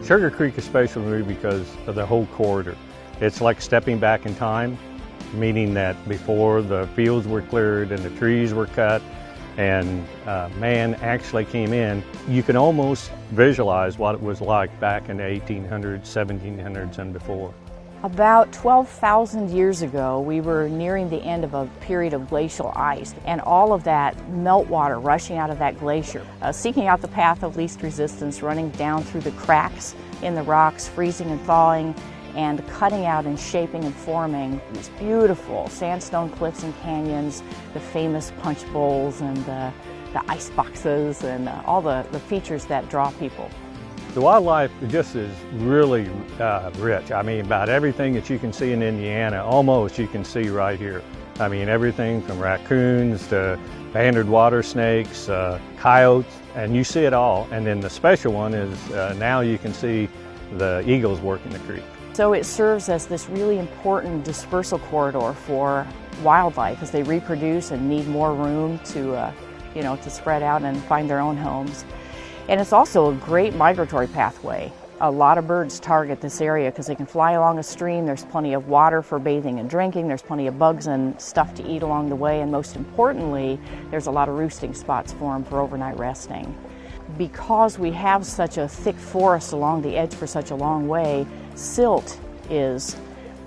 Sugar Creek is special to me because of the whole corridor. It's like stepping back in time, meaning that before the fields were cleared and the trees were cut and man actually came in, you can almost visualize what it was like back in the 1800s, 1700s and before. About 12,000 years ago, we were nearing the end of a period of glacial ice, and all of that meltwater rushing out of that glacier, seeking out the path of least resistance, running down through the cracks in the rocks, freezing and thawing, and cutting out and shaping and forming these beautiful sandstone cliffs and canyons, the famous punch bowls and the ice boxes and all the features that draw people. The wildlife just is really rich. I mean, about everything that you can see in Indiana, almost you can see right here. I mean, everything from raccoons to banded water snakes, coyotes, and you see it all. And then the special one is now you can see the eagles working the creek. So it serves as this really important dispersal corridor for wildlife as they reproduce and need more room to, to spread out and find their own homes. And it's also a great migratory pathway. A lot of birds target this area because they can fly along a stream. There's plenty of water for bathing and drinking. There's plenty of bugs and stuff to eat along the way. And most importantly, there's a lot of roosting spots for them for overnight resting. Because we have such a thick forest along the edge for such a long way, silt is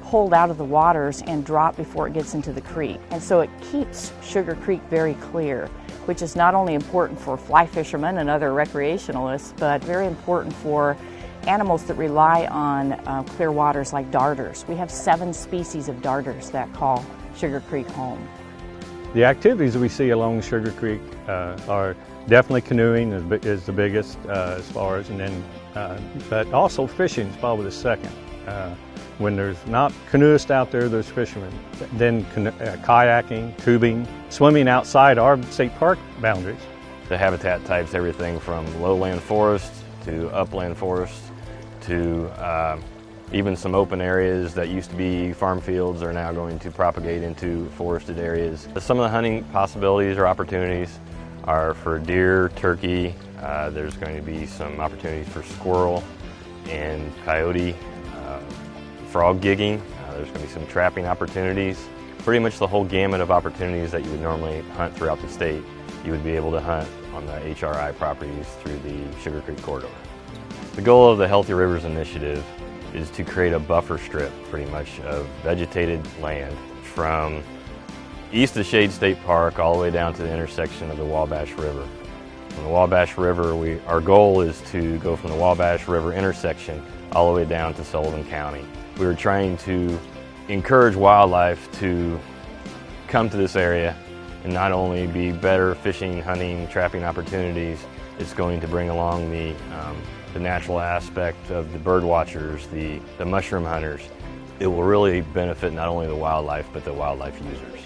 pulled out of the waters and dropped before it gets into the creek. And so it keeps Sugar Creek very clear, which is not only important for fly fishermen and other recreationalists, but very important for animals that rely on clear waters like darters. We have 7 species of darters that call Sugar Creek home. The activities we see along Sugar Creek are definitely canoeing is the biggest as far as, and then, but also fishing is probably the second. When there's not canoeists out there, there's fishermen. Then kayaking, tubing, swimming outside our state park boundaries. The habitat types, everything from lowland forest to upland forest to even some open areas that used to be farm fields are now going to propagate into forested areas. Some of the hunting possibilities or opportunities are for deer, turkey. There's going to be some opportunities for squirrel and coyote. Frog gigging, there's going to be some trapping opportunities. Pretty much the whole gamut of opportunities that you would normally hunt throughout the state, you would be able to hunt on the HRI properties through the Sugar Creek corridor. The goal of the Healthy Rivers Initiative is to create a buffer strip, pretty much, of vegetated land from east of Shade State Park all the way down to the intersection of the Wabash River. From the Wabash River, our goal is to go from the Wabash River intersection all the way down to Sullivan County. We were trying to encourage wildlife to come to this area and not only be better fishing, hunting, trapping opportunities, it's going to bring along the natural aspect of the bird watchers, the mushroom hunters. It will really benefit not only the wildlife, but the wildlife users.